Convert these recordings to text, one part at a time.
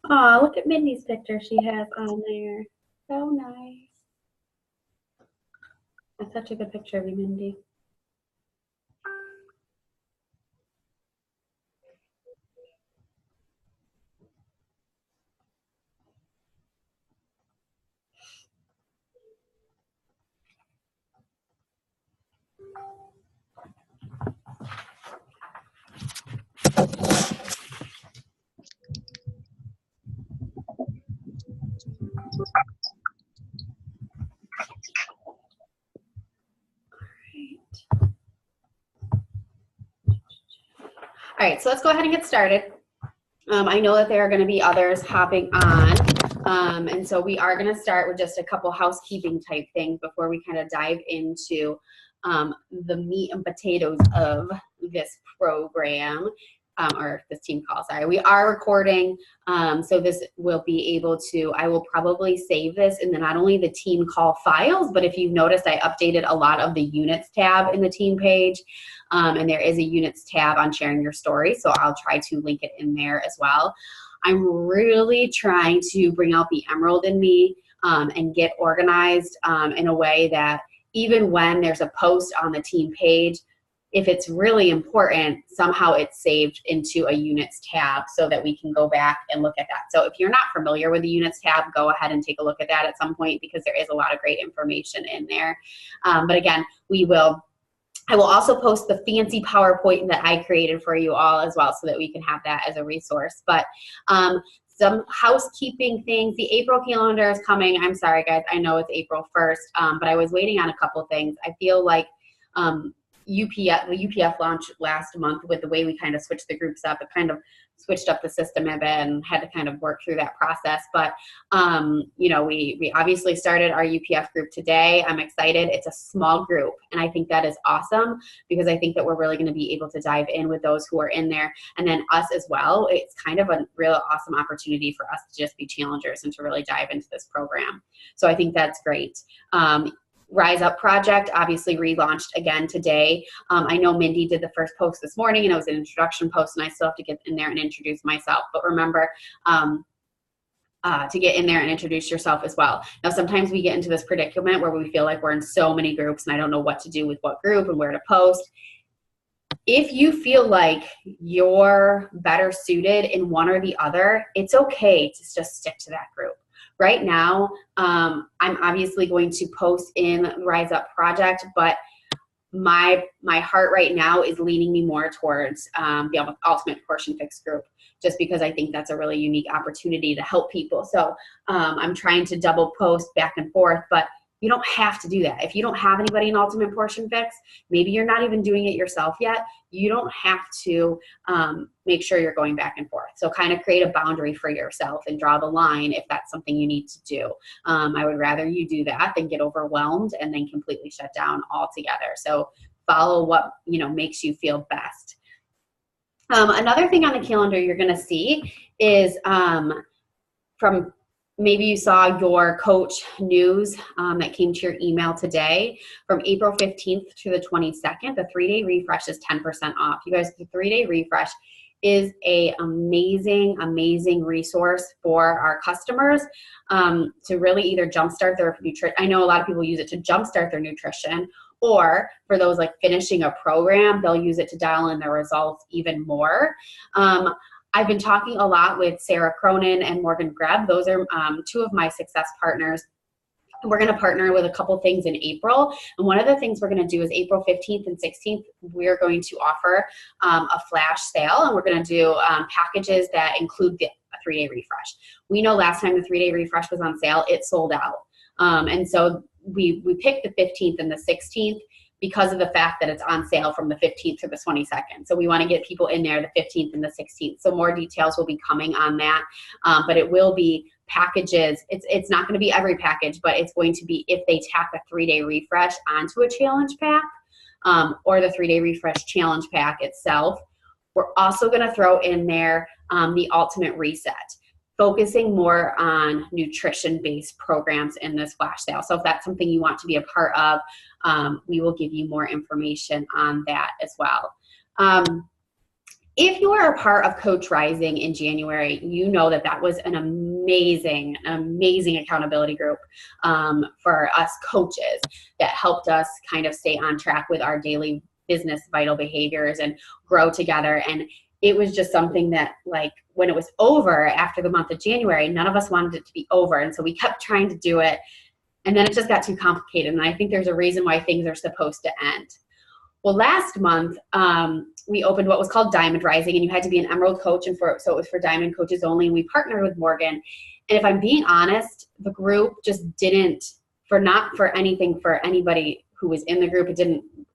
Oh, look at Mindy's picture she has on there. So nice. That's such a good picture of you, Mindy. All right, so let's go ahead and get started. I know that there are going to be others hopping on. And so we are going to start with just a couple housekeeping type things before we kind of dive into the meat and potatoes of this program. Or this team call, sorry. We are recording, so this will be able to, I will probably save this in not only the team call files, but if you've noticed, I updated a lot of the units tab in the team page, and there is a units tab on sharing your story, so I'll try to link it in there as well. I'm really trying to bring out the Emerald in me and get organized in a way that even when there's a post on the team page, if it's really important, somehow it's saved into a units tab so that we can go back and look at that. So if you're not familiar with the units tab, go ahead and take a look at that at some point because there is a lot of great information in there. But again, I will also post the fancy PowerPoint that I created for you all as well so that we can have that as a resource. But some housekeeping things. The April calendar is coming. I'm sorry, guys. I know it's April 1st, but I was waiting on a couple things. I feel like the UPF launch last month with the way we kind of switched the groups up, it kind of switched up the system a bit and had to kind of work through that process. But, you know, we obviously started our UPF group today. I'm excited. It's a small group. And I think that is awesome because I think that we're really going to be able to dive in with those who are in there. And then us as well. It's kind of a real awesome opportunity for us to just be challengers and to really dive into this program. So I think that's great. Rise Up Project obviously relaunched again today. I know Mindy did the first post this morning and it was an introduction post and I still have to get in there and introduce myself. But remember to get in there and introduce yourself as well. Now, sometimes we get into this predicament where we feel like we're in so many groups and I don't know what to do with what group and where to post. If you feel like you're better suited in one or the other, it's okay to just stick to that group. Right now, I'm obviously going to post in Rise Up Project, but my heart right now is leaning me more towards the Ultimate Portion Fix group, just because I think that's a really unique opportunity to help people. So I'm trying to double post back and forth, but you don't have to do that. If you don't have anybody in Ultimate Portion Fix, maybe you're not even doing it yourself yet, you don't have to make sure you're going back and forth. So kind of create a boundary for yourself and draw the line if that's something you need to do. I would rather you do that than get overwhelmed and then completely shut down altogether. So follow what makes you feel best. Another thing on the calendar you're going to see is from maybe you saw your coach news that came to your email today. From April 15th to the 22nd, the 3-day refresh is 10% off. You guys, the 3-day refresh is a amazing resource for our customers to really either jumpstart their nutrition. I know a lot of people use it to jumpstart their nutrition, or for those like finishing a program, they'll use it to dial in their results even more. I've been talking a lot with Sarah Cronin and Morgan Greb. Those are two of my success partners. We're going to partner with a couple things in April. And one of the things we're going to do is April 15th and 16th, we're going to offer a flash sale. And we're going to do packages that include the 3-day refresh. We know last time the 3-day refresh was on sale, it sold out. And so we picked the 15th and the 16th because of the fact that it's on sale from the 15th to the 22nd. So we want to get people in there the 15th and the 16th. So more details will be coming on that, but it will be packages. It's not going to be every package, but it's going to be if they tack a 3-day refresh onto a challenge pack or the 3-day refresh challenge pack itself. We're also going to throw in there the ultimate reset, focusing more on nutrition-based programs in this flash sale. So if that's something you want to be a part of, we will give you more information on that as well. if you are a part of Coach Rising in January, you know that that was an amazing accountability group for us coaches that helped us kind of stay on track with our daily business vital behaviors and grow together. And it was just something that, like, when it was over after the month of January, none of us wanted it to be over. And so we kept trying to do it. And then it just got too complicated. And I think there's a reason why things are supposed to end. Well, last month, we opened what was called Diamond Rising, and you had to be an Emerald coach, and so it was for Diamond coaches only. And we partnered with Morgan. And if I'm being honest, the group just didn't, not for anything for anybody who was in the group,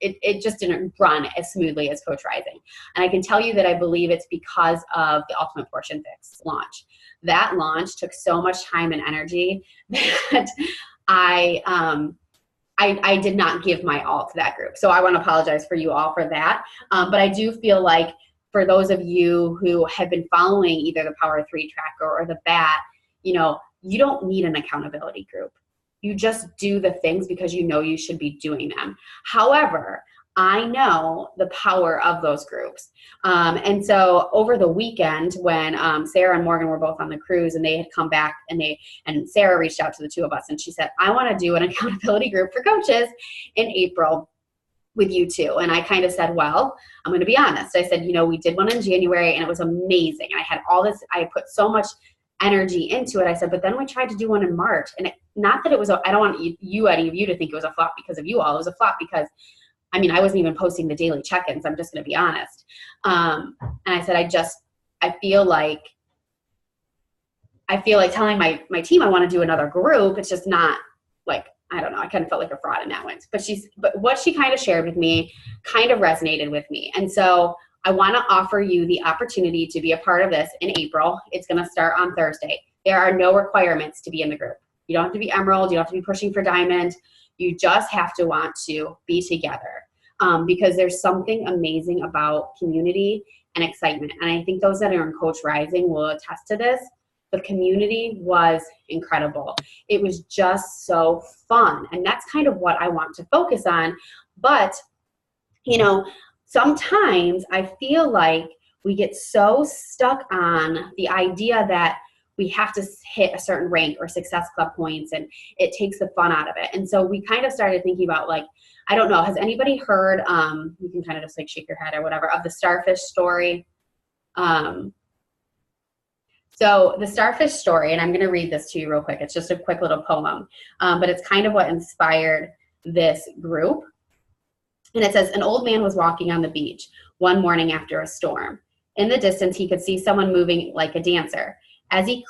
it just didn't run as smoothly as Coach Rising. And I can tell you that I believe it's because of the Ultimate Portion Fix launch. That launch took so much time and energy that I did not give my all to that group. So I want to apologize for you all for that. But I do feel like for those of you who have been following either the Power 3 tracker or the BAT, you know, you don't need an accountability group. You just do the things because you know you should be doing them. However, I know the power of those groups. And so over the weekend when Sarah and Morgan were both on the cruise and they had come back and Sarah reached out to the two of us and she said, I want to do an accountability group for coaches in April with you too. And I kind of said, well, I'm going to be honest. I said, you know, we did one in January and it was amazing. I had all this, I put so much energy into it. I said, but then we tried to do one in March, and not that it was, I don't want any of you to think it was a flop because of you all. It was a flop because I mean, I wasn't even posting the daily check-ins. I'm just going to be honest. And I said, I feel like telling my team I want to do another group. It's just not like, I don't know. I kind of felt like a fraud in that one. But what she kind of shared with me kind of resonated with me. And so I want to offer you the opportunity to be a part of this in April. It's going to start on Thursday. There are no requirements to be in the group. You don't have to be Emerald. You don't have to be pushing for Diamond. You just have to want to be together because there's something amazing about community and excitement. And I think those that are in Coach Rising will attest to this. The community was incredible. It was just so fun. And that's kind of what I want to focus on. But, you know, sometimes I feel like we get so stuck on the idea that we have to hit a certain rank or Success Club points, and it takes the fun out of it. And so we kind of started thinking about, like, I don't know, has anybody heard, you can kind of just like shake your head or whatever, of the starfish story? So the starfish story, and I'm going to read this to you real quick. It's just a quick little poem, but it's kind of what inspired this group. And it says, an old man was walking on the beach one morning after a storm. In the distance, he could see someone moving like a dancer. As he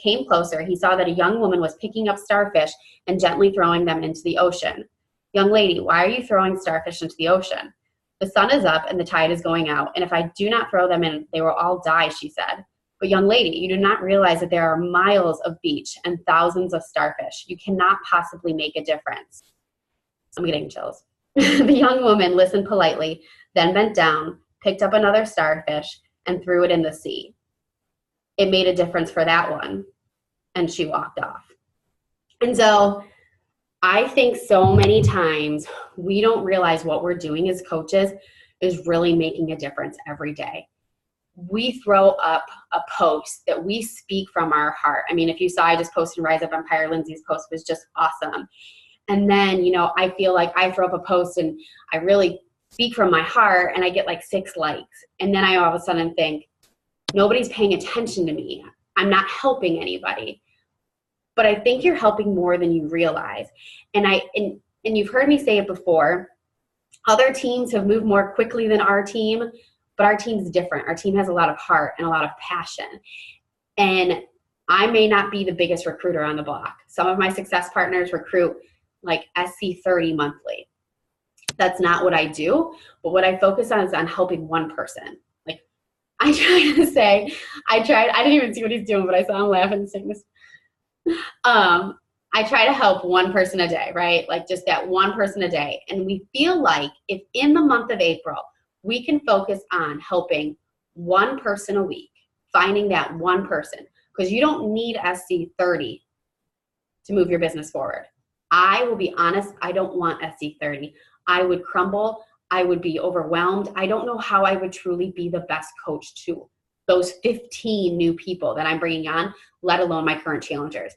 came closer, he saw that a young woman was picking up starfish and gently throwing them into the ocean. Young lady, why are you throwing starfish into the ocean? The sun is up and the tide is going out, and if I do not throw them in, they will all die, she said. But young lady, you do not realize that there are miles of beach and thousands of starfish. You cannot possibly make a difference. I'm getting chills. The young woman listened politely, then bent down, picked up another starfish, and threw it in the sea. It made a difference for that one, and she walked off. And so I think so many times we don't realize what we're doing as coaches is really making a difference every day. We throw up a post that we speak from our heart. I mean, if you saw, I just posted Rise Up Empire, Lindsay's post was just awesome. And then, you know, I feel like I throw up a post and I really speak from my heart and I get like 6 likes. And then I all of a sudden think, nobody's paying attention to me. I'm not helping anybody. But I think you're helping more than you realize. And you've heard me say it before, other teams have moved more quickly than our team, but our team's different. Our team has a lot of heart and a lot of passion. And I may not be the biggest recruiter on the block. Some of my success partners recruit like SC30 monthly. That's not what I do, but what I focus on is on helping one person. Like I try to say, I didn't even see what he's doing, but I saw him laughing and saying this. I try to help one person a day, right? Like just that one person a day. And we feel like if in the month of April, we can focus on helping one person a week, finding that one person, because you don't need SC30 to move your business forward. I will be honest, I don't want SC30. I would crumble. I would be overwhelmed. I don't know how I would truly be the best coach to those 15 new people that I'm bringing on, let alone my current challengers.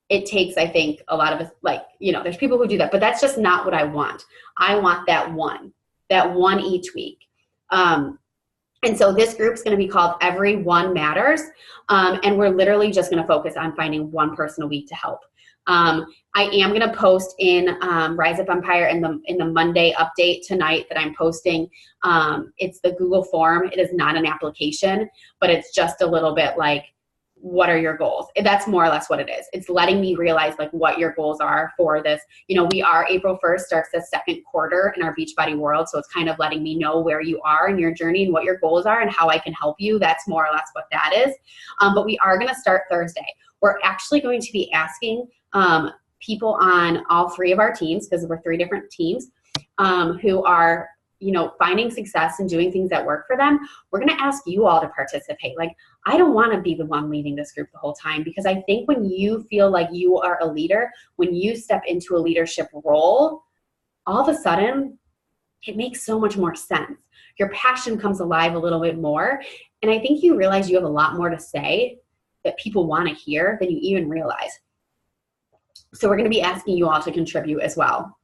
It takes, I think, a lot of us, like, there's people who do that, but that's just not what I want. I want that one each week. And so this group's going to be called Every One Matters. And we're literally just going to focus on finding one person a week to help. I am going to post in Rise Up Empire in the Monday update tonight that I'm posting. It's the Google form. It is not an application, but it's just a little bit like, what are your goals? That's more or less what it is. It's letting me realize like what your goals are for this. We are April 1st starts the second quarter in our Beachbody world. So it's kind of letting me know where you are in your journey and what your goals are and how I can help you. That's more or less what that is. But we are going to start Thursday. We're actually going to be asking people on all three of our teams, because we're 3 different teams, who are finding success and doing things that work for them. We're going to ask you all to participate. Like, I don't want to be the one leading this group the whole time, because I think when you feel like you are a leader, when you step into a leadership role, all of a sudden it makes so much more sense. Your passion comes alive a little bit more. And I think you realize you have a lot more to say that people want to hear than you even realize. So we're going to be asking you all to contribute as well.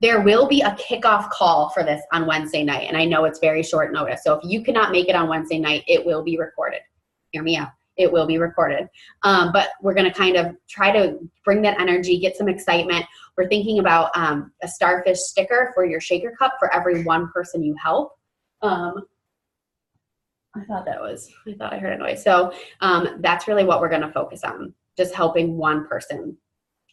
There will be a kickoff call for this on Wednesday night, and I know it's very short notice. So if you cannot make it on Wednesday night, it will be recorded. Hear me out. It will be recorded. But we're going to kind of try to bring that energy, get some excitement. We're thinking about a starfish sticker for your shaker cup for every one person you help. I thought I heard a noise. So that's really what we're going to focus on, just helping one person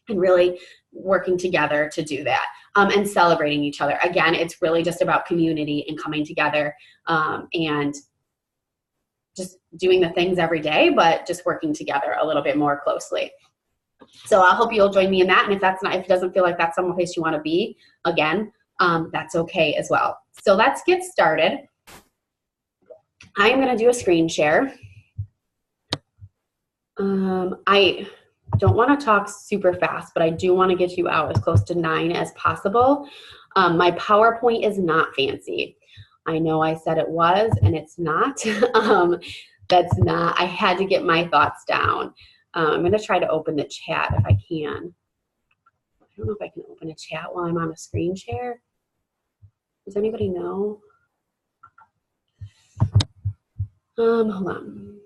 and really working together to do that, and celebrating each other. Again, it's really just about community and coming together, and just doing the things every day, but just working together a little bit more closely. So I hope you'll join me in that. And if it doesn't feel like that's some place you want to be, again, that's okay as well. So let's get started. I am going to do a screen share. I don't want to talk super fast, but I do want to get you out as close to 9 as possible. My PowerPoint is not fancy. I know I said it was, and it's not. That's not. I had to get my thoughts down. I'm going to try to open the chat if I can. I don't know if I can open a chat while I'm on a screen share. Does anybody know? Hold on.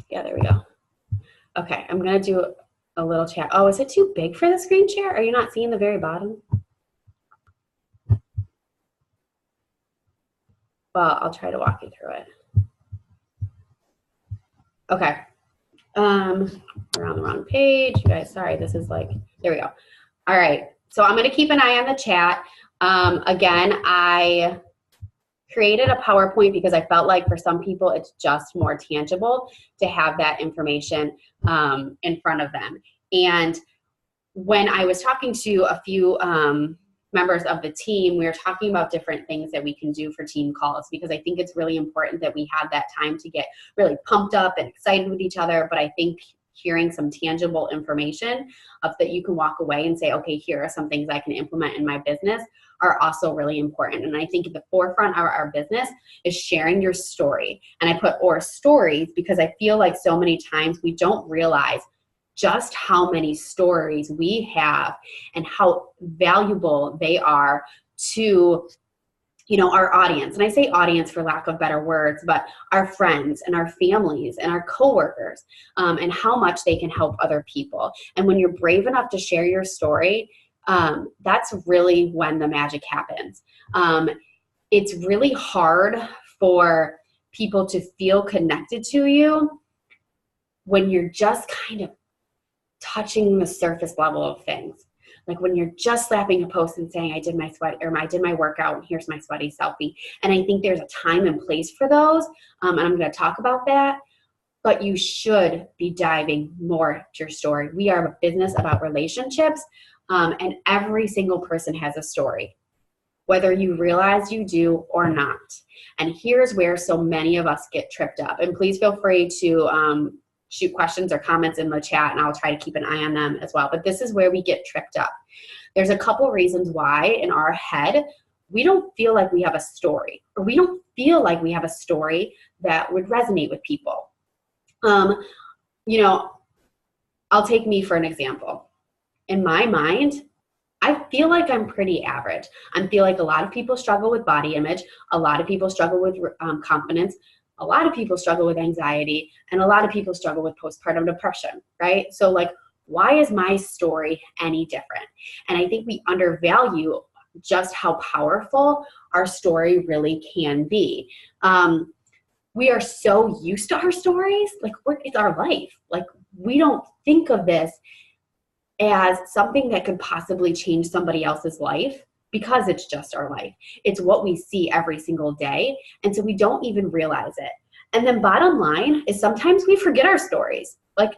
Yeah, there we go. Okay, I'm going to do a little chat. Oh, is it too big for the screen share? Are you not seeing the very bottom? Well, I'll try to walk you through it. Okay. We're on the wrong page. You guys, sorry, this is like, there we go. All right, so I'm going to keep an eye on the chat. Again, I created a PowerPoint because I felt like for some people it's just more tangible to have that information in front of them. And when I was talking to a few members of the team, we were talking about different things that we can do for team calls, because I think it's really important that we have that time to get really pumped up and excited with each other. But I think hearing some tangible information that you can walk away and say, okay, here are some things I can implement in my business, are also really important. And I think at the forefront of our business is sharing your story. And I put or stories because I feel like so many times we don't realize just how many stories we have and how valuable they are to our audience. And I say audience for lack of better words, but our friends and our families and our coworkers, and how much they can help other people. And when you're brave enough to share your story, that's really when the magic happens. It's really hard for people to feel connected to you when you're just kind of touching the surface level of things. Like when you're just slapping a post and saying, I did my sweat, or I did my workout, and here's my sweaty selfie. And I think there's a time and place for those. And I'm going to talk about that. But you should be diving more into your story. We are a business about relationships, and every single person has a story, whether you realize you do or not. And here's where so many of us get tripped up. And please feel free to shoot questions or comments in the chat, and I'll try to keep an eye on them as well. But this is where we get tripped up. There's a couple reasons why in our head we don't feel like we have a story, or we don't feel like we have a story that would resonate with people. You know, I'll take me for an example. In my mind, I feel like I'm pretty average. I feel like a lot of people struggle with body image. A lot of people struggle with confidence. A lot of people struggle with anxiety. And a lot of people struggle with postpartum depression, right? So like, why is my story any different? And I think we undervalue just how powerful our story really can be. We are so used to our stories, like it's our life. Like we don't think of this as something that could possibly change somebody else's life because it's just our life. It's what we see every single day. And so we don't even realize it. And then bottom line is sometimes we forget our stories. Like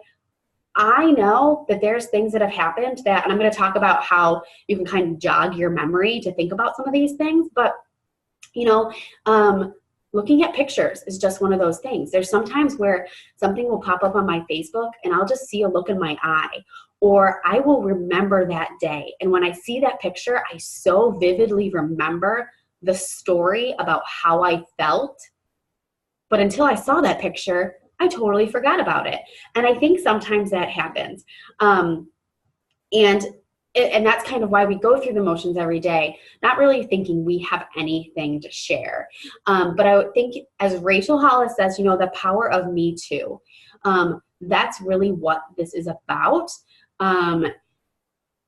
I know that there's things that have happened that, and I'm going to talk about how you can kind of jog your memory to think about some of these things, but you know, looking at pictures is just one of those things. There's sometimes where something will pop up on my Facebook and I'll just see a look in my eye, or I will remember that day. And when I see that picture, I so vividly remember the story about how I felt. But until I saw that picture, I totally forgot about it. And I think sometimes that happens. And that's kind of why we go through the motions every day, not really thinking we have anything to share. But I would think, as Rachel Hollis says, you know, the power of Me Too. That's really what this is about.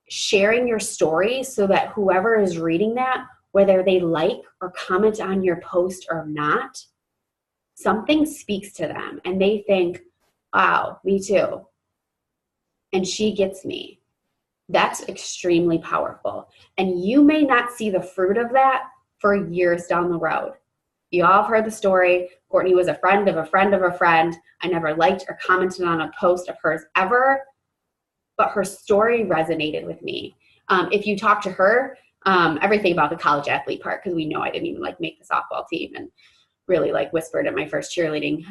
Sharing your story so that whoever is reading that, whether they like or comment on your post or not, something speaks to them and they think, wow, me too. And she gets me. That's extremely powerful. And you may not see the fruit of that for years down the road. You all have heard the story. Courtney was a friend of a friend of a friend. I never liked or commented on a post of hers ever, but her story resonated with me. If you talk to her, everything about the college athlete part, because we know I didn't even like make the softball team and really like whispered at my first cheerleading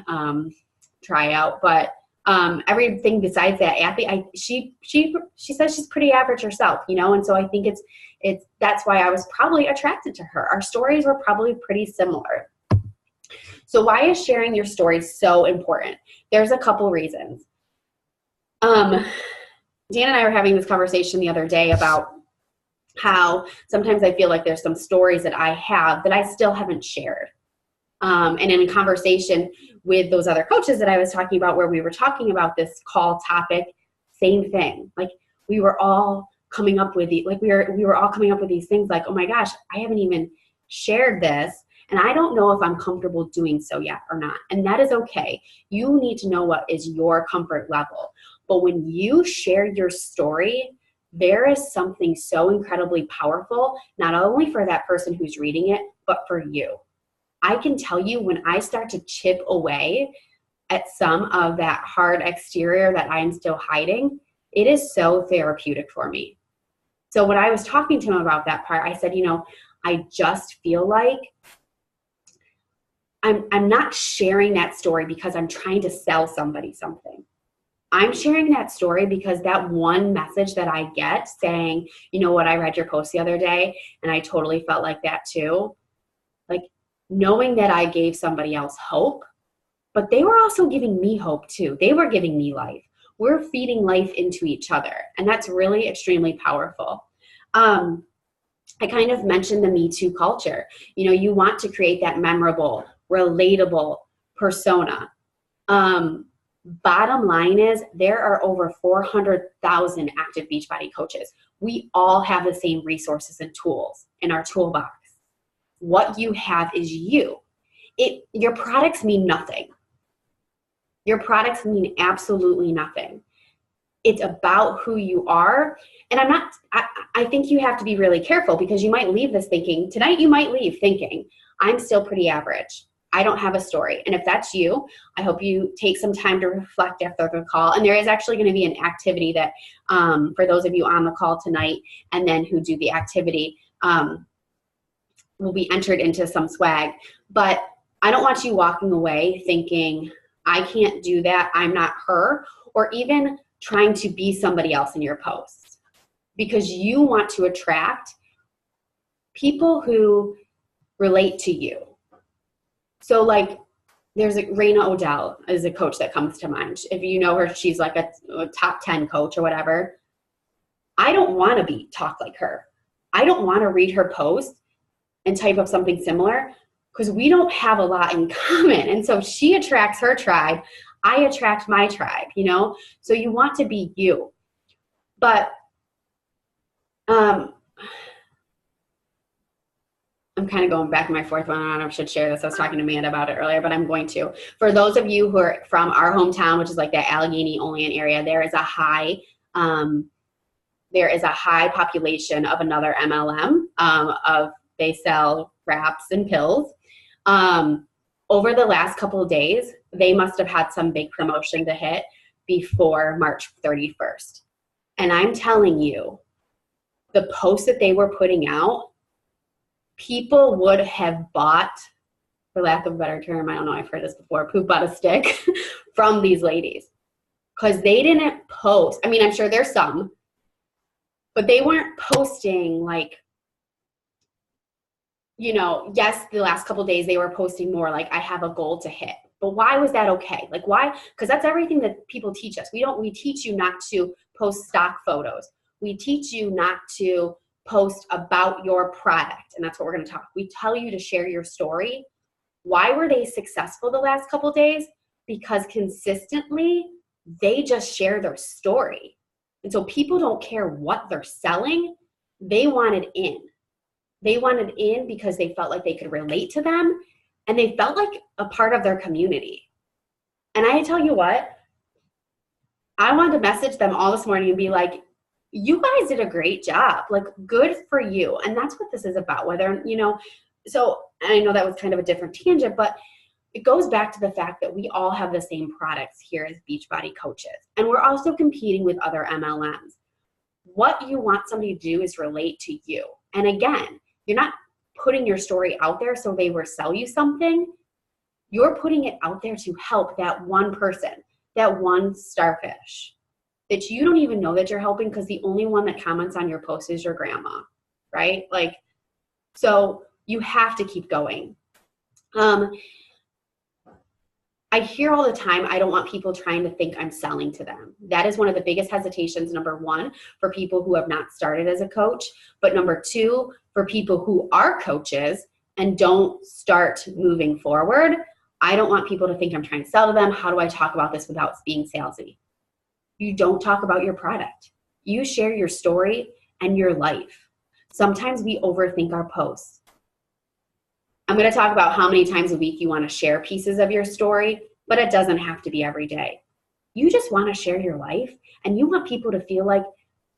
tryout, but everything besides that athlete, she says she's pretty average herself, you know, and so I think it's that's why I was probably attracted to her. Our stories were probably pretty similar. So why is sharing your story so important? There's a couple reasons. Dan and I were having this conversation the other day about how sometimes I feel like there's some stories that I have that I still haven't shared. And in a conversation with those other coaches that I was talking about, where we were talking about this call topic, same thing. Like we were all coming up with we were all coming up with these things like, oh my gosh, I haven't even shared this, and I don't know if I'm comfortable doing so yet or not. And that is okay. You need to know what is your comfort level. But when you share your story, there is something so incredibly powerful, not only for that person who's reading it, but for you. I can tell you, when I start to chip away at some of that hard exterior that I'm still hiding, it is so therapeutic for me. So when I was talking to him about that part, I said, you know, I just feel like I'm not sharing that story because I'm trying to sell somebody something. I'm sharing that story because that one message that I get saying, you know what, I read your post the other day and I totally felt like that too. Like, knowing that I gave somebody else hope, but they were also giving me hope too. They were giving me life. We're feeding life into each other. And that's really extremely powerful. I kind of mentioned the Me Too culture. You know, you want to create that memorable, relatable persona. Bottom line is there are over 400,000 active Beachbody coaches. We all have the same resources and tools in our toolbox. What you have is you. Your products mean nothing. Your products mean absolutely nothing. It's about who you are. And I think you have to be really careful, because you might leave this thinking, tonight you might leave thinking, I'm still pretty average. I don't have a story. And if that's you, I hope you take some time to reflect after the call. And there is actually going to be an activity that for those of you on the call tonight and then who do the activity, will be entered into some swag. But I don't want you walking away thinking, I can't do that. I'm not her. Or even trying to be somebody else in your posts, because you want to attract people who relate to you. So like there's a Raina Odell is a coach that comes to mind. If you know her, she's like a top 10 coach or whatever. I don't want to talk like her. I don't want to read her post and type up something similar, because we don't have a lot in common. And so she attracts her tribe. I attract my tribe, you know? So you want to be you. But I'm kind of going back to my fourth one. I don't know if I should share this. I was talking to Amanda about it earlier, but I'm going to. For those of you who are from our hometown, which is like the Allegheny Olean area, there is a high population of another MLM they sell wraps and pills. Over the last couple of days, they must have had some big promotion to hit before March 31st. And I'm telling you, the posts that they were putting out, people would have bought, for lack of a better term, I don't know, I've heard this before, poop out a stick from these ladies. Because they didn't post. I mean, I'm sure there's some, but they weren't posting like, you know, yes, the last couple of days they were posting more like, I have a goal to hit. But why was that okay? Like why? Because that's everything that people teach us. We teach you not to post stock photos. We teach you not to post about your product. And that's what we're going to talk. We tell you to share your story. Why were they successful the last couple of days? Because consistently they just share their story. And so people don't care what they're selling. They wanted in. They wanted in because they felt like they could relate to them and they felt like a part of their community. And I tell you what, I wanted to message them all this morning and be like, you guys did a great job. Like, good for you. And that's what this is about, whether, you know, so I know that was kind of a different tangent, but it goes back to the fact that we all have the same products here as Beachbody coaches. And we're also competing with other MLMs. What you want somebody to do is relate to you. And again, you're not putting your story out there so they will sell you something. You're putting it out there to help that one person, that one starfish that you don't even know that you're helping, because the only one that comments on your post is your grandma, right? Like, so you have to keep going. I hear all the time, I don't want people trying to think I'm selling to them. That is one of the biggest hesitations, number one, for people who have not started as a coach. But number two, for people who are coaches and don't start moving forward, I don't want people to think I'm trying to sell to them. How do I talk about this without being salesy? You don't talk about your product. You share your story and your life. Sometimes we overthink our posts. I'm going to talk about how many times a week you want to share pieces of your story, but it doesn't have to be every day. You just want to share your life and you want people to feel like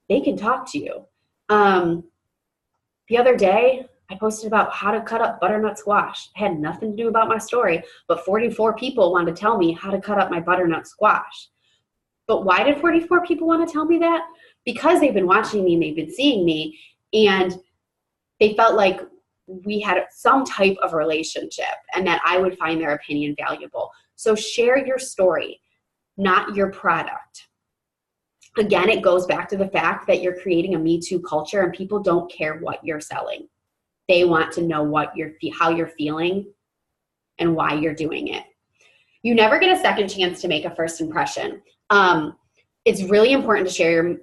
they can talk to you. The other day, I posted about how to cut up butternut squash. It had nothing to do about my story, but 44 people wanted to tell me how to cut up my butternut squash. But why did 44 people want to tell me that? Because they've been watching me and they've been seeing me, and they felt like we had some type of relationship and that I would find their opinion valuable. So share your story, not your product. Again, it goes back to the fact that you're creating a Me Too culture and people don't care what you're selling. They want to know how you're feeling and why you're doing it. You never get a second chance to make a first impression. It's really important to share your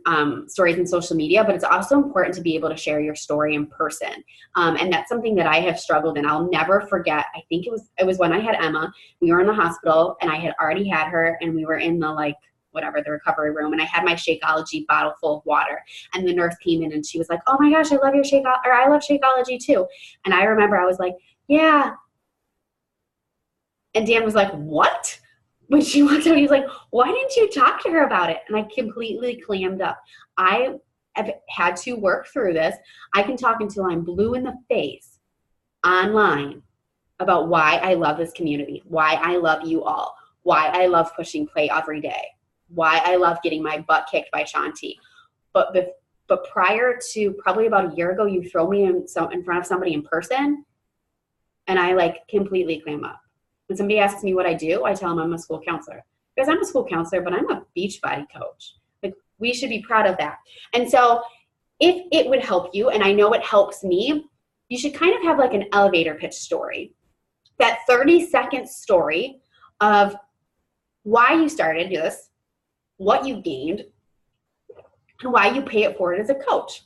stories in social media, but it's also important to be able to share your story in person. And that's something that I have struggled in. I'll never forget. I think it was when I had Emma. We were in the hospital and I had already had her and we were in the the recovery room, and I had my Shakeology bottle full of water, and the nurse came in and she was like, "Oh my gosh, I love your I love Shakeology too." And I remember I was like, "Yeah." And Dan was like, "What?" When she walked out, he was like, "Why didn't you talk to her about it?" And I completely clammed up. I have had to work through this. I can talk until I'm blue in the face online about why I love this community, why I love you all, why I love pushing play every day, why I love getting my butt kicked by Shanti. But prior to probably about a year ago, you throw me in front of somebody in person, and I completely clam up. When somebody asks me what I do, I tell them I'm a school counselor. Because I'm a school counselor, but I'm a Beachbody coach. Like, we should be proud of that. And so if it would help you, and I know it helps me, you should kind of have like an elevator pitch story. That 30-second story of why you started this, what you gained, and why you pay it forward as a coach.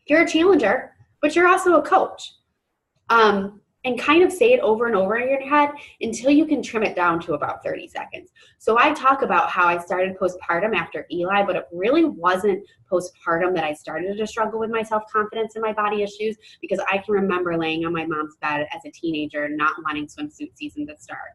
You're a challenger, but you're also a coach. And kind of say it over and over in your head until you can trim it down to about 30 seconds. So I talk about how I started postpartum after Eli, but it really wasn't postpartum that I started to struggle with my self-confidence and my body issues, because I can remember laying on my mom's bed as a teenager and not wanting swimsuit season to start.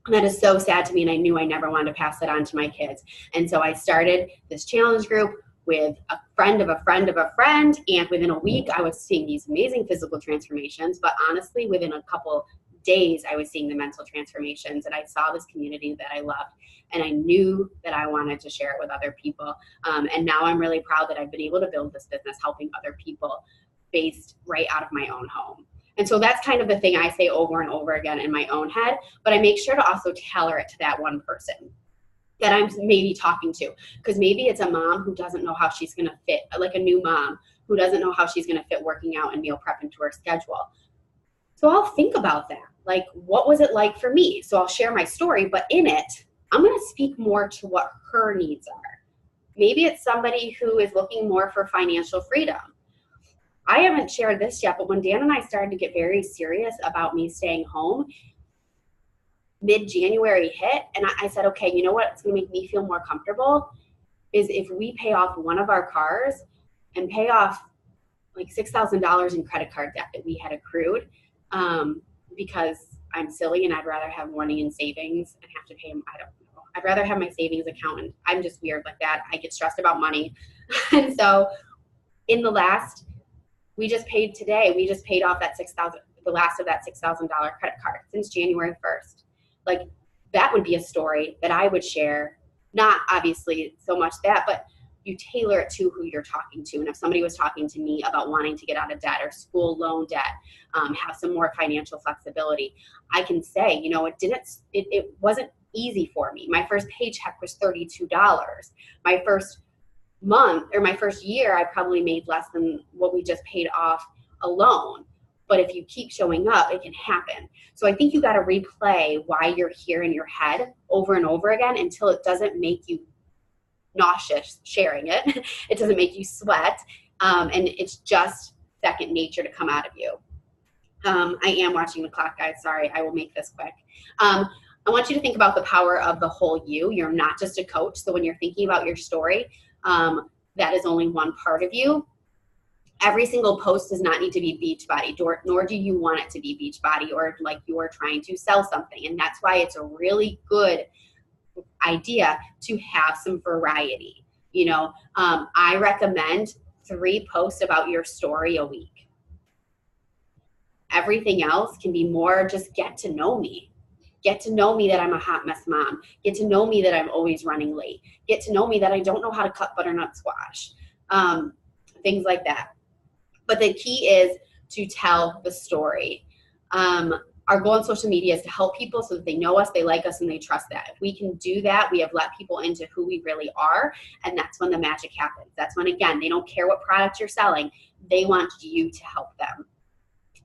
And that is so sad to me, and I knew I never wanted to pass that on to my kids. And so I started this challenge group with a friend of a friend of a friend, and within a week I was seeing these amazing physical transformations, but honestly within a couple days I was seeing the mental transformations, and I saw this community that I loved, and I knew that I wanted to share it with other people. And now I'm really proud that I've been able to build this business helping other people based right out of my own home. And so that's kind of the thing I say over and over again in my own head, but I make sure to also tailor it to that one person that I'm maybe talking to, because maybe it's a mom who doesn't know how she's going to fit, like a new mom who doesn't know how she's going to fit working out and meal prep into her schedule. So I'll think about that. Like, what was it like for me? So I'll share my story, but in it, I'm going to speak more to what her needs are. Maybe it's somebody who is looking more for financial freedom. I haven't shared this yet, but when Dan and I started to get very serious about me staying home, mid-January hit, and I said, okay, you know what's going to make me feel more comfortable is if we pay off one of our cars and pay off like $6,000 in credit card debt that we had accrued, because I'm silly and I'd rather have money in savings and have to pay them. I don't know. I'd rather have my savings account, and I'm just weird like that. I get stressed about money. And so in the last, we just paid off that the last of that $6,000 credit card since January 1st. Like, that would be a story that I would share. Not obviously so much that, but you tailor it to who you're talking to. And if somebody was talking to me about wanting to get out of debt or school loan debt, have some more financial flexibility, I can say, you know, it wasn't easy for me. My first paycheck was $32. My first month or my first year, I probably made less than what we just paid off a loan. But if you keep showing up, it can happen. So I think you got to replay why you're here in your head over and over again until it doesn't make you nauseous sharing it. It doesn't make you sweat. And it's just second nature to come out of you. I am watching the clock, guys. Sorry, I will make this quick. I want you to think about the power of the whole you. You're not just a coach. So when you're thinking about your story, that is only one part of you. Every single post does not need to be Beachbody, nor do you want it to be Beachbody or like you're trying to sell something. And that's why it's a really good idea to have some variety. You know, I recommend 3 posts about your story a week. Everything else can be more just get to know me. Get to know me that I'm a hot mess mom. Get to know me that I'm always running late. Get to know me that I don't know how to cut butternut squash. Things like that. But the key is to tell the story. Our goal on social media is to help people so that they know us, they like us, and they trust that. If we can do that, we have let people into who we really are, and that's when the magic happens. That's when, again, they don't care what product you're selling. They want you to help them.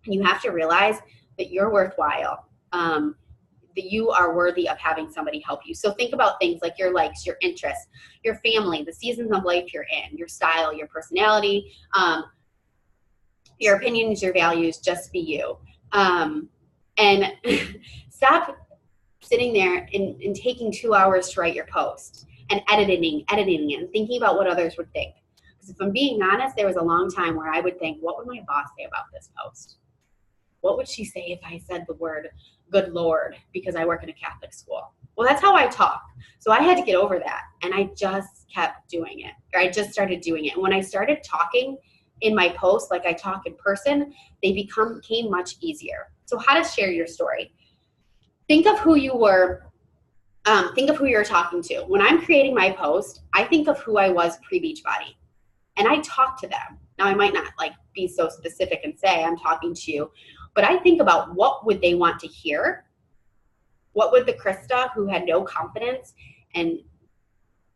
And you have to realize that you're worthwhile, that you are worthy of having somebody help you. So think about things like your likes, your interests, your family, the seasons of life you're in, your style, your personality, your opinions, your values. Just be you. And stop sitting there and taking 2 hours to write your post and editing it and thinking about what others would think. Because if I'm being honest, there was a long time where I would think, what would my boss say about this post? What would she say if I said the word good Lord because I work in a Catholic school? Well, that's how I talk. So I had to get over that. And I just kept doing it. Or I just started doing it. And when I started talking in my posts like I talk in person, they became much easier. So how to share your story. Think of who you were. Think of who you're talking to. When I'm creating my post, I think of who I was pre-Beachbody. And I talk to them. Now, I might not like be so specific and say I'm talking to you, but I think about what would they want to hear What would the Krista who had no confidence and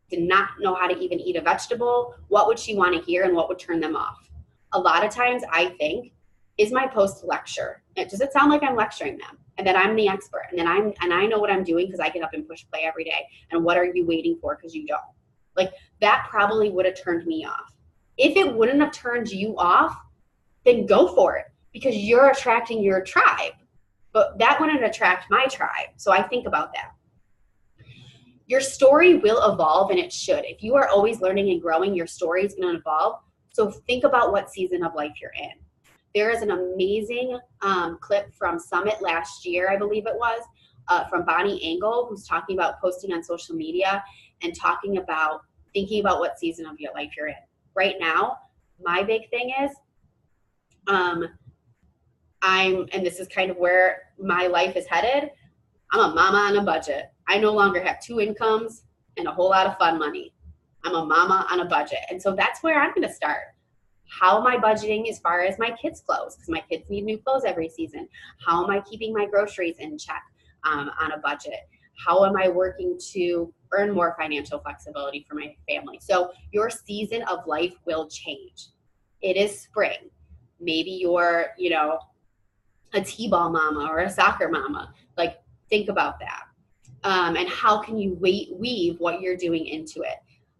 did not know how to even eat a vegetable, what would she want to hear and what would turn them off? A lot of times I think, is my post lecture? Does it sound like I'm lecturing them and that I'm the expert and I know what I'm doing because I get up and push play every day? And what are you waiting for because you don't? Like, that probably would have turned me off. If it wouldn't have turned you off, then go for it because you're attracting your tribe. But that wouldn't attract my tribe. So I think about that. Your story will evolve, and it should. If you are always learning and growing, your story is going to evolve. So think about what season of life you're in. There is an amazing clip from Summit last year, I believe it was, from Bonnie Engel, who's talking about posting on social media and talking about thinking about what season of your life you're in. Right now, my big thing is and this is kind of where my life is headed, I'm a mama on a budget. I no longer have 2 incomes and a whole lot of fun money. I'm a mama on a budget. And so that's where I'm going to start. How am I budgeting as far as my kids' clothes? Because my kids need new clothes every season. How am I keeping my groceries in check on a budget? How am I working to earn more financial flexibility for my family? So your season of life will change. It is spring. Maybe you're, a t-ball mama or a soccer mama. Like, think about that. And how can you weave what you're doing into it?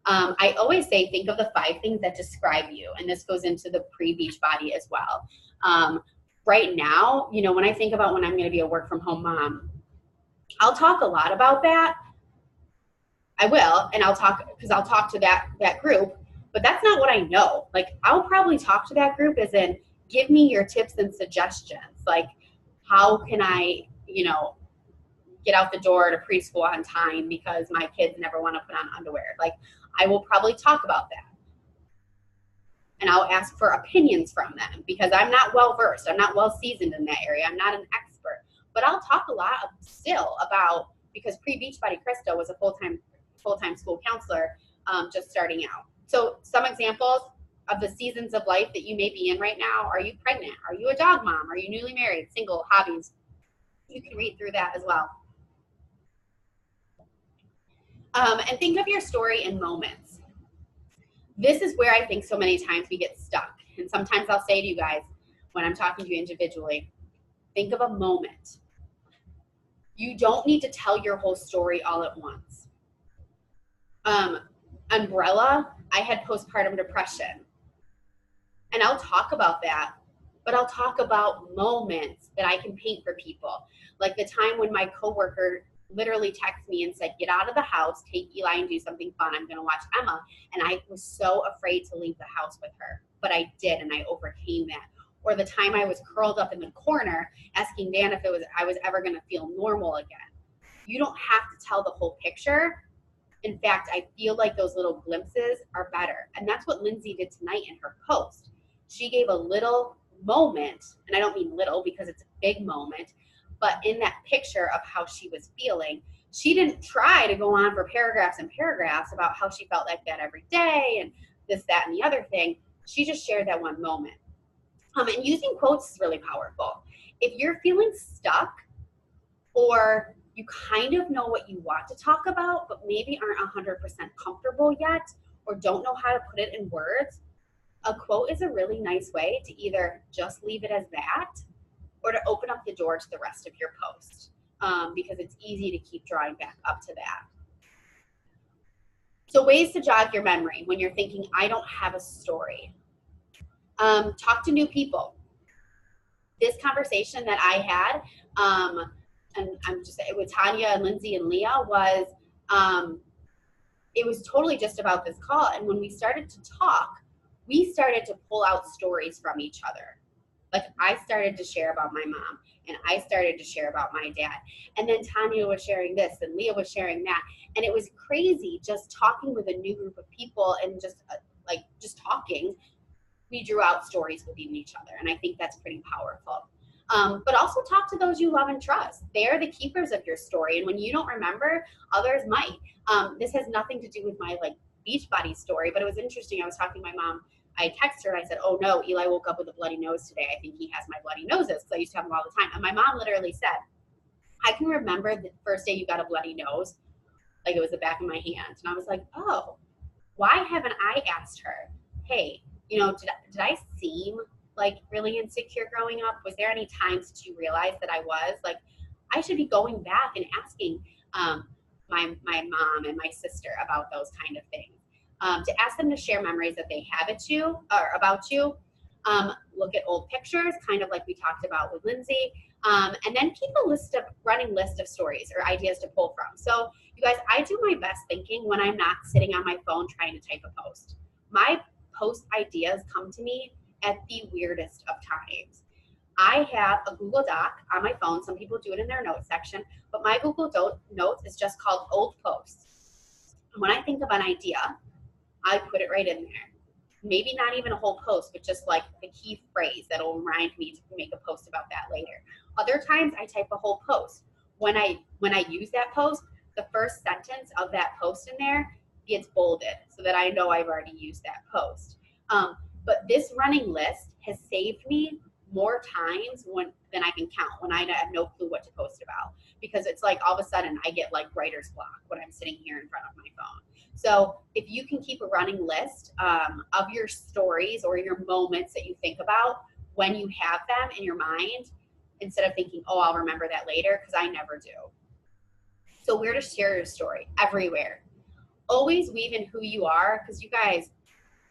I always say, think of the 5 things that describe you. And this goes into the pre-Beachbody as well. Right now, when I think about when I'm going to be a work from home mom, I'll talk a lot about that. I will. And I'll talk to that group, but that's not what I know. Like, I'll probably talk to that group as in, give me your tips and suggestions. Like, how can I, get out the door to preschool on time because my kids never want to put on underwear. Like, I will probably talk about that. And I'll ask for opinions from them because I'm not well versed. I'm not well seasoned in that area. I'm not an expert. But I'll talk a lot still about, because pre-Beachbody Krista was a full-time school counselor just starting out. So some examples of the seasons of life that you may be in right now. Are you pregnant? Are you a dog mom? Are you newly married? Single? Hobbies? You can read through that as well. And think of your story in moments. This is where I think so many times we get stuck. And sometimes I'll say to you guys, when I'm talking to you individually, think of a moment. You don't need to tell your whole story all at once. Umbrella, I had postpartum depression. And I'll talk about that, but I'll talk about moments that I can paint for people. Like the time when my coworker literally texted me and said, get out of the house, take Eli and do something fun. I'm going to watch Emma. And I was so afraid to leave the house with her, but I did, and I overcame that. Or the time I was curled up in the corner asking Dan if I was ever going to feel normal again. You don't have to tell the whole picture. In fact, I feel like those little glimpses are better. And that's what Lindsay did tonight in her post. She gave a little moment, and I don't mean little because it's a big moment, but in that picture of how she was feeling, she didn't try to go on for paragraphs and paragraphs about how she felt like that every day and this, that, and the other thing. She just shared that one moment. And using quotes is really powerful. If you're feeling stuck, or you kind of know what you want to talk about, but maybe aren't 100% comfortable yet, or don't know how to put it in words, a quote is a really nice way to either just leave it as that, or to open up the door to the rest of your post, because it's easy to keep drawing back up to that. So ways to jog your memory when you're thinking, I don't have a story. Talk to new people. This conversation that I had, and I'm just with Tanya and Lindsay and Leah was, it was totally just about this call. And when we started to talk, we started to pull out stories from each other. Like, I started to share about my mom, and I started to share about my dad. And then Tanya was sharing this, and Leah was sharing that. And it was crazy just talking with a new group of people and just talking. We drew out stories within each other. And I think that's pretty powerful. But also talk to those you love and trust. They are the keepers of your story. And when you don't remember, others might. This has nothing to do with my Beachbody story, but it was interesting. I was talking to my mom. I texted her and I said, oh no, Eli woke up with a bloody nose today. I think he has my bloody noses because I used to have them all the time. And my mom literally said, I can remember the first day you got a bloody nose, like it was the back of my hand. And I was like, oh, why haven't I asked her, hey, you know, did I seem like really insecure growing up? Was there any times that you realized that I was? Like, I should be going back and asking my mom and my sister about those kind of things. To ask them to share memories that they have at you or about you. Look at old pictures, kind of like we talked about with Lindsay. And then keep a running list of stories or ideas to pull from. So you guys, I do my best thinking when I'm not sitting on my phone trying to type a post. My post ideas come to me at the weirdest of times. I have a Google Doc on my phone. Some people do it in their notes section, but my Google Notes is just called old posts. And when I think of an idea, I put it right in there. Maybe not even a whole post, but just like the key phrase that'll remind me to make a post about that later. Other times I type a whole post. When I use that post, the first sentence of that post in there gets bolded so that I know I've already used that post. But this running list has saved me more times than I can count when I have no clue what to post about, because it's like all of a sudden I get like writer's block when I'm sitting here in front of my phone. So if you can keep a running list of your stories or your moments that you think about when you have them in your mind, instead of thinking, oh, I'll remember that later, because I never do. So where to share your story? Everywhere. Always weave in who you are, because you guys,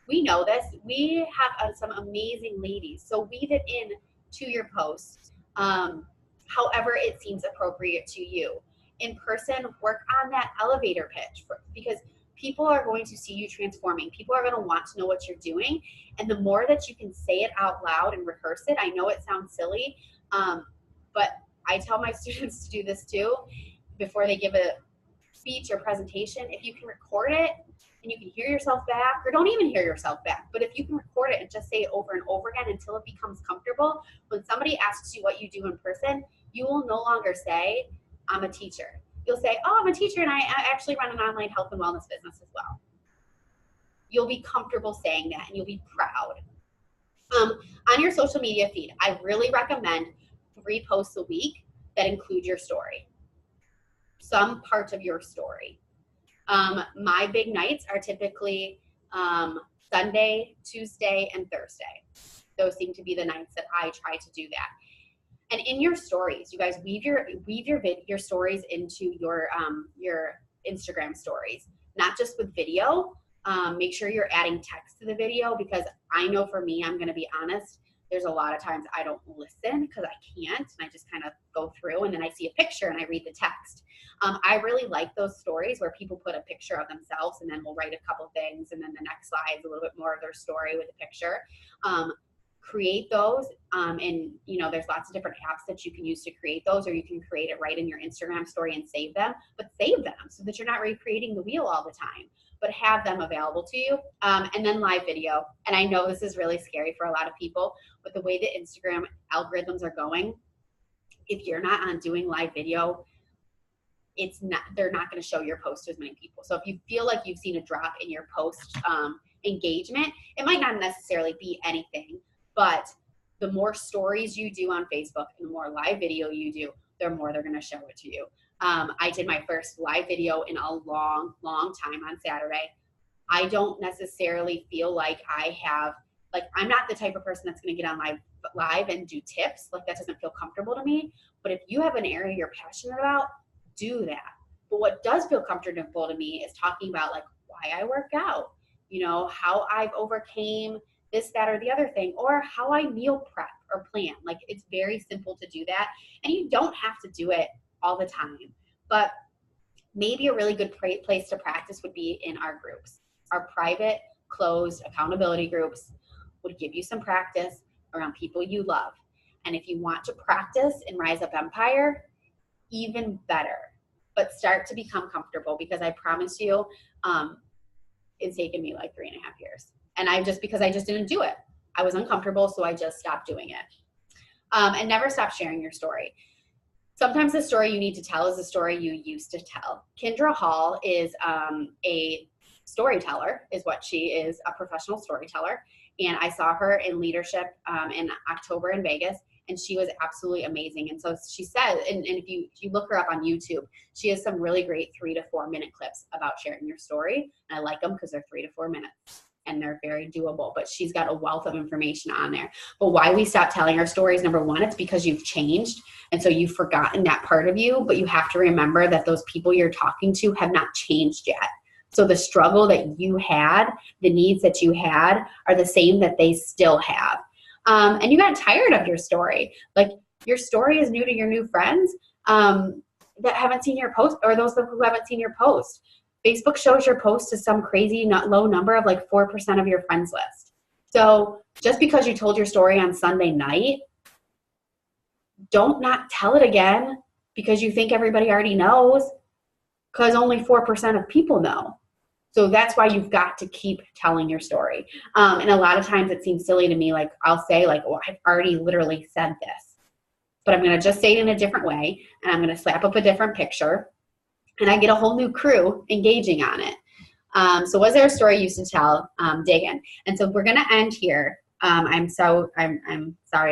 we know this. We have some amazing ladies. So weave it in to your posts, however it seems appropriate to you. In person, work on that elevator pitch, because people are going to see you transforming. People are going to want to know what you're doing. And the more that you can say it out loud and rehearse it, I know it sounds silly, but I tell my students to do this too before they give a speech or presentation. If you can record it and you can hear yourself back, or don't even hear yourself back, but if you can record it and just say it over and over again until it becomes comfortable, when somebody asks you what you do in person, you will no longer say, I'm a teacher. You'll say, oh, I'm a teacher and I actually run an online health and wellness business as well. You'll be comfortable saying that and you'll be proud. On your social media feed, I really recommend 3 posts a week that include your story, some part of your story. My big nights are typically Sunday, Tuesday, and Thursday. Those seem to be the nights that I try to do that. And in your stories, you guys weave your stories into your Instagram stories, not just with video. Make sure you're adding text to the video, because I know for me, I'm going to be honest, there's a lot of times I don't listen because I can't, and I just kind of go through, and then I see a picture and I read the text. I really like those stories where people put a picture of themselves and then we'll write a couple things, and then the next slide is a little bit more of their story with a picture. Create those, and you know, there's lots of different apps that you can use to create those, or you can create it right in your Instagram story and save them, but save them so that you're not recreating the wheel all the time, but have them available to you. And then live video. And I know this is really scary for a lot of people, but the way the Instagram algorithms are going, if you're not on doing live video, they're not going to show your post to as many people. So if you feel like you've seen a drop in your post engagement, it might not necessarily be anything, but the more stories you do on Facebook and the more live video you do, the more they're going to show it to you. I did my first live video in a long time on Saturday. I don't necessarily feel like I'm not the type of person that's going to get on live and do tips. Like, that doesn't feel comfortable to me. But if you have an area you're passionate about, do that. But what does feel comfortable to me is talking about like why I work out, you know, how I've overcame this, that, or the other thing, or how I meal prep or plan. Like, it's very simple to do that. And you don't have to do it all the time, but maybe a really good place to practice would be in our groups. Our private, closed accountability groups would give you some practice around people you love. And if you want to practice in Rise Up Empire, even better, but start to become comfortable, because I promise you, it's taken me like 3.5 years. And because I just didn't do it. I was uncomfortable, so I just stopped doing it. And never stop sharing your story. Sometimes the story you need to tell is the story you used to tell. Kendra Hall is a storyteller, is what she is, a professional storyteller. And I saw her in leadership in October in Vegas. and she was absolutely amazing. And so she said, and if you look her up on YouTube, she has some really great 3 to 4 minute clips about sharing your story. And I like them because they're 3 to 4 minutes and they're very doable, but she's got a wealth of information on there. But why we stop telling our stories, number one, it's because you've changed. And so you've forgotten that part of you, but you have to remember that those people you're talking to have not changed yet. So the struggle that you had, the needs that you had are the same that they still have. And you got tired of your story. Like, your story is new to your new friends that haven't seen your post, or those who haven't seen your post. Facebook shows your post to some crazy low number of like 4% of your friends list. So just because you told your story on Sunday night, don't not tell it again because you think everybody already knows, because only 4% of people know. So that's why you've got to keep telling your story. And a lot of times it seems silly to me. Like, I'll say like, oh, I've already literally said this, but I'm going to just say it in a different way. And I'm going to slap up a different picture, and I get a whole new crew engaging on it. So was there a story you used to tell? Dig in. And so we're going to end here. I'm sorry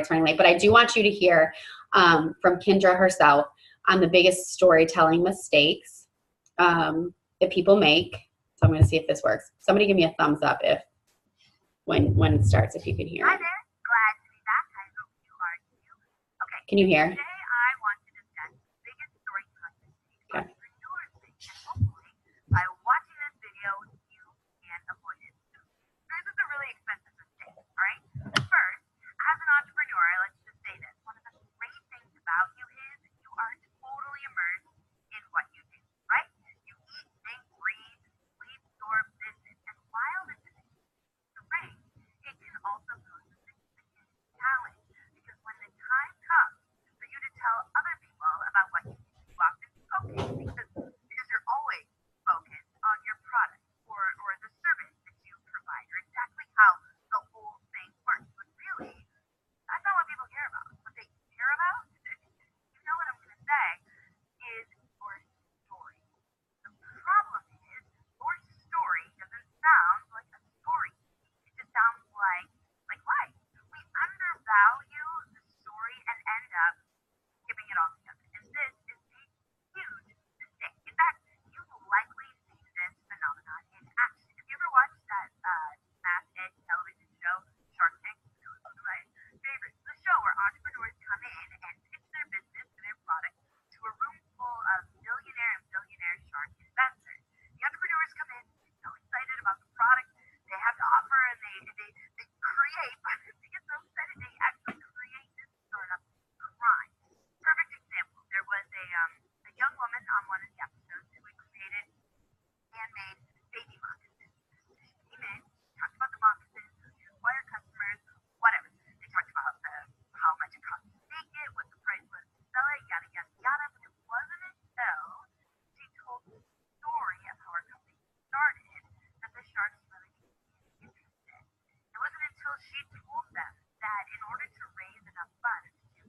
it's running late, but I do want you to hear from Kendra herself on the biggest storytelling mistakes that people make. So I'm going to see if this works. Somebody give me a thumbs up if when it starts, if you can hear. Hi there. Glad to be back. I hope you are too. Okay. Can you hear? Today I want to discuss the biggest storytelling mistakes entrepreneurs make, and hopefully by watching this video you can avoid it. This is a really expensive mistake, all right? First, as an entrepreneur, let's just say this. One of the great things about you is you are totally immersed in what you do, right? You eat, think, breathe, sleep, your business. And while this is great, it can also pose a significant challenge, because when the time comes for you to tell other people about what you do, you often focus because you're always focused on your product or the service that you provide, or exactly how the whole thing works. But really, that's not what people care about. What they care about, you know what I'm going to say, is your story. The problem is your story doesn't sound like a story. It just sounds like life. We undervalue the story and end up skipping it all together. And this is a huge mistake. In fact, you've likely seen this phenomenon in action. Have you ever watched that Mass Edge television show, Shark Tank? It was one of my favorites. The show where entrepreneurs come in and pitch their business or their product to a room full of millionaire and billionaire shark investors. The entrepreneurs come in so excited about the product they have to offer, and they create, they get so excited they actually create this startup crime. Perfect example. There was a young woman on one of the episodes who had created handmade baby moccasins. She came in, talked about the moccasins, she acquired customers, whatever. They talked about how much it cost to make it, what the price was to sell it, yada, yada, yada. But it wasn't until she told the story of how her company started that the sharks really became interested. It wasn't until she told them that in order to raise enough funds to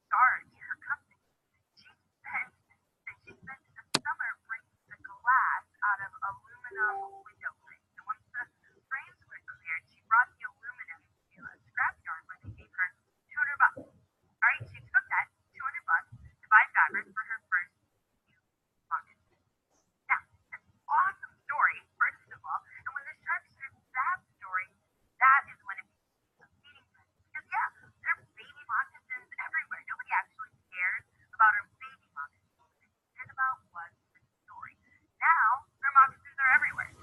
start her company, she spent a summer breaking the glass out of aluminum window frames. And once the frames were cleared, she brought the aluminum to a scrapyard where they gave her $200. All right, she took that $200 to buy fabric for her first few moccasins. Now, an awesome story, first of all. And when the sharks heard that story, that is when it became a feeding frenzy. Because yeah, there are baby moccasins everywhere. Nobody actually cares about her baby moccasins. What they cared about was the story. Now, her moccasins are everywhere.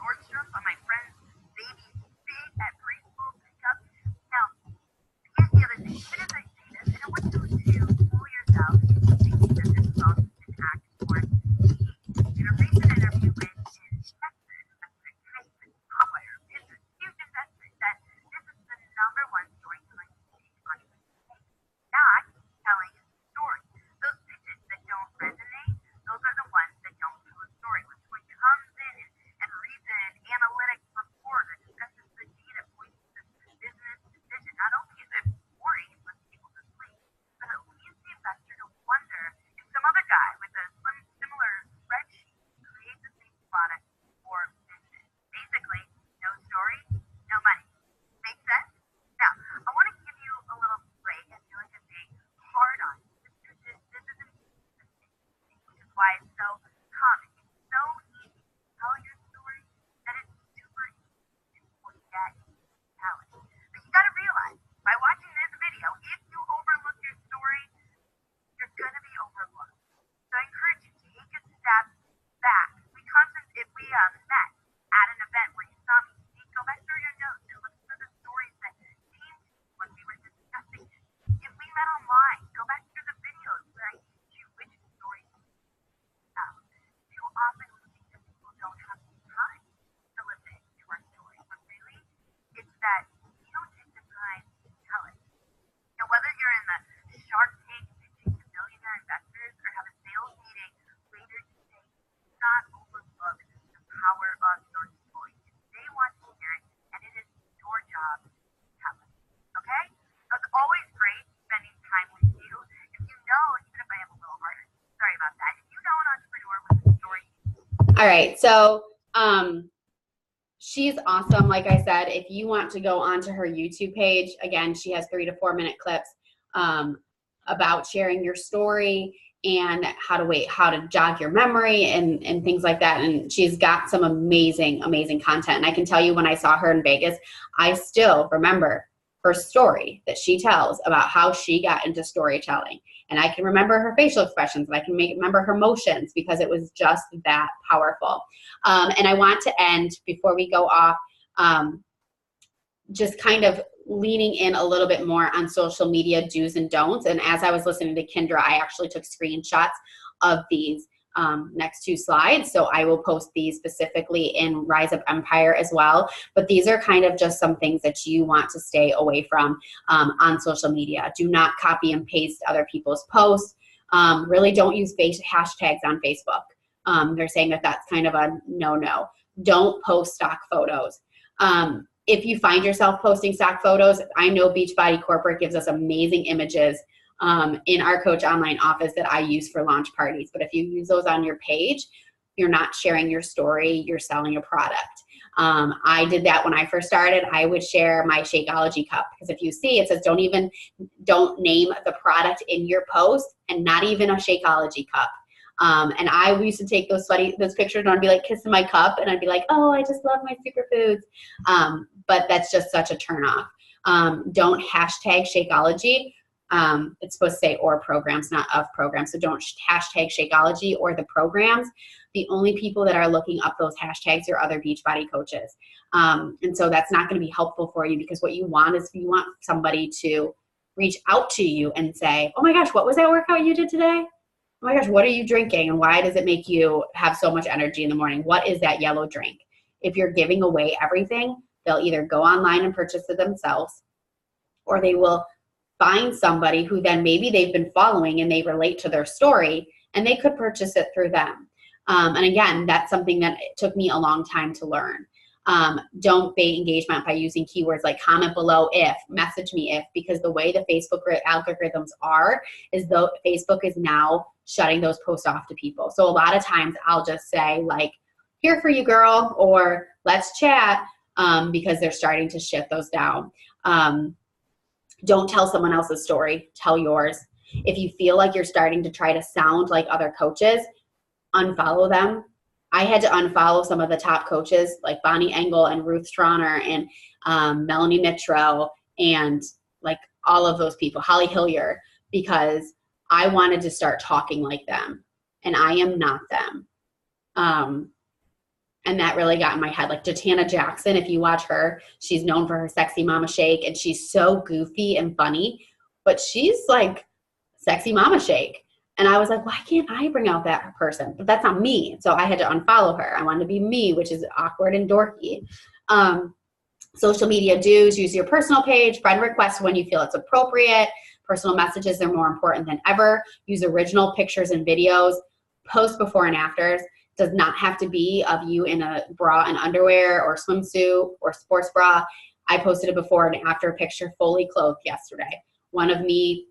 that online. Go back through the videos where I teach you which stories to tell. Too often we think that people don't have the time to listen to our story, but really, it's that you don't take the time to tell it. Now, whether you're in the Shark Tank pitching to millionaire investors or have a sales meeting later today, do not overlook the power of your story. They want to hear it, and it is your job to tell it. Okay? So it's always great spending time with you. If you know, even if I am a little harder, sorry about that. If you know an entrepreneur with a story. All right. So, she's awesome. Like I said, if you want to go onto her YouTube page, again, she has 3 to 4 minute clips about sharing your story and how to jog your memory and things like that. And she's got some amazing, amazing content. And I can tell you, when I saw her in Vegas, I still remember her story that she tells about how she got into storytelling. And I can remember her facial expressions, and I can remember her motions, because it was just that powerful. And I want to end, before we go off, just kind of leaning in a little bit more on social media do's and don'ts. And as I was listening to Kendra, I actually took screenshots of these next 2 slides. So I will post these specifically in Rise Up Empire as well. But these are kind of just some things that you want to stay away from on social media. Do not copy and paste other people's posts. Really don't use hashtags on Facebook. They're saying that that's kind of a no-no. Don't post stock photos. If you find yourself posting stock photos, I know Beachbody Corporate gives us amazing images in our Coach Online office that I use for launch parties. But if you use those on your page, you're not sharing your story, you're selling a product. I did that when I first started. I would share my Shakeology cup, because if you see, it says don't name the product in your post, and not even a Shakeology cup. And I used to take those pictures, and I'd be like kissing my cup, and I'd be like, oh, I just love my superfoods. But that's just such a turnoff. Don't hashtag Shakeology. It's supposed to say or programs, not of programs. So don't hashtag Shakeology or the programs. The only people that are looking up those hashtags are other Beachbody coaches. And so that's not going to be helpful for you, because what you want is you want somebody to reach out to you and say, oh my gosh, what was that workout you did today? Oh my gosh, what are you drinking, and why does it make you have so much energy in the morning? What is that yellow drink? If you're giving away everything, they'll either go online and purchase it themselves, or they will find somebody who then maybe they've been following and they relate to their story, and they could purchase it through them. And again, that's something that it took me a long time to learn. Don't bait engagement by using keywords like comment below if, message me if, because the way the Facebook algorithms are is though Facebook is now shutting those posts off to people. So a lot of times I'll just say like, here for you, girl, or let's chat, because they're starting to shift those down. Don't tell someone else's story, tell yours. If you feel like you're starting to try to sound like other coaches, unfollow them. I had to unfollow some of the top coaches like Bonnie Engel and Ruth Strauner and Melanie Mitro and like all of those people, Holly Hillier, because I wanted to start talking like them, and I am not them. And that really got in my head. Like Jatana Jackson, if you watch her, she's known for her Sexy Mama Shake, and she's so goofy and funny, but she's like Sexy Mama Shake. And I was like, why can't I bring out that person? But that's not me. So I had to unfollow her. I wanted to be me, which is awkward and dorky. Social media do's, use your personal page, friend requests when you feel it's appropriate. Personal messages are more important than ever. Use original pictures and videos. Post before and afters. Does not have to be of you in a bra and underwear or swimsuit or sports bra. I posted a before and after picture fully clothed yesterday. One of me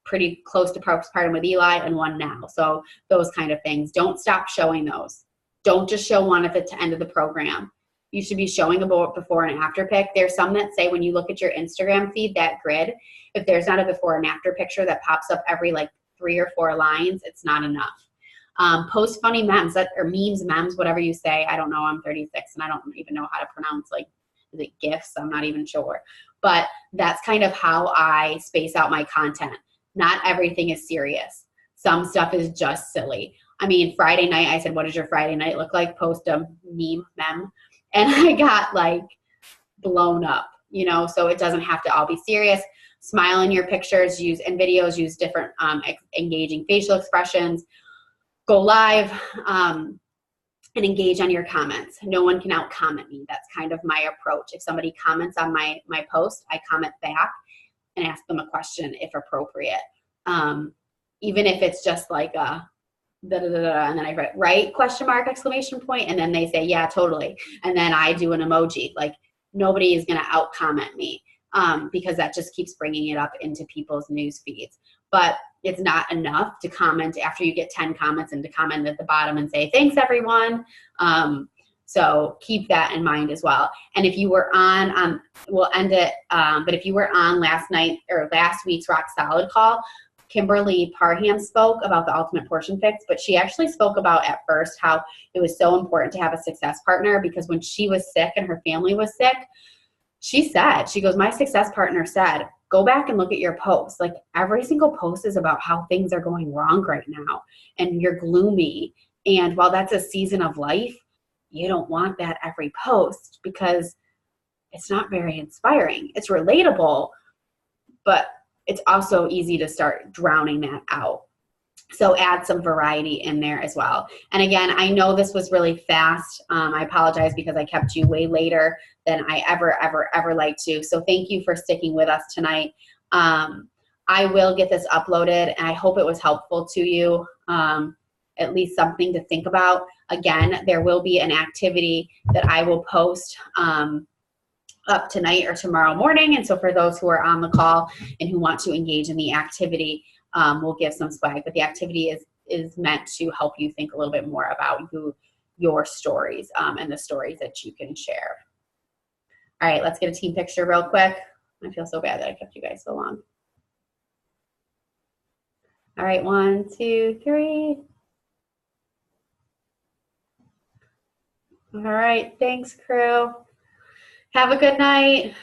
pretty close to postpartum with Eli, and one now. So those kind of things. Don't stop showing those. Don't just show one if it's the end of the program. You should be showing a before and after pic. There's some that say when you look at your Instagram feed, that grid, if there's not a before and after picture that pops up every like 3 or 4 lines, it's not enough. Post funny memes, or memes, memes, whatever you say. I don't know. I'm 36 and I don't even know how to pronounce, like, is it GIFs? I'm not even sure. But that's kind of how I space out my content. Not everything is serious. Some stuff is just silly. I mean, Friday night, I said, what does your Friday night look like? Post a meme. And I got like blown up, you know, so it doesn't have to all be serious. Smile in your pictures, and videos, use different engaging facial expressions. Go live and engage on your comments. No one can out comment me. That's kind of my approach. If somebody comments on my post, I comment back and ask them a question if appropriate. Even if it's just like a da, da, da, da, and then I write right question mark exclamation point, and then they say yeah totally, and then I do an emoji. Like, nobody is going to out comment me because that just keeps bringing it up into people's news feeds. But it's not enough to comment after you get 10 comments and to comment at the bottom and say thanks everyone. So keep that in mind as well. And if you were on, we'll end it, but if you were on last week's Rock Solid call, Kimberly Parham spoke about the Ultimate Portion Fix, but she actually spoke about at first how it was so important to have a success partner, because when she was sick and her family was sick, she goes, my success partner said, go back and look at your posts. Like, every single post is about how things are going wrong right now and you're gloomy. And while that's a season of life, you don't want that every post because it's not very inspiring. It's relatable, but it's also easy to start drowning that out. So add some variety in there as well. And again, I know this was really fast. I apologize because I kept you way later than I ever like to. So thank you for sticking with us tonight. I will get this uploaded, and I hope it was helpful to you. At least something to think about. Again, there will be an activity that I will post up tonight or tomorrow morning. And so for those who are on the call and who want to engage in the activity, we'll give some swag. But the activity is meant to help you think a little bit more about your stories and the stories that you can share. All right, let's get a team picture real quick. I feel so bad that I kept you guys so long. All right, 1, 2, 3. All right, thanks, crew. Have a good night.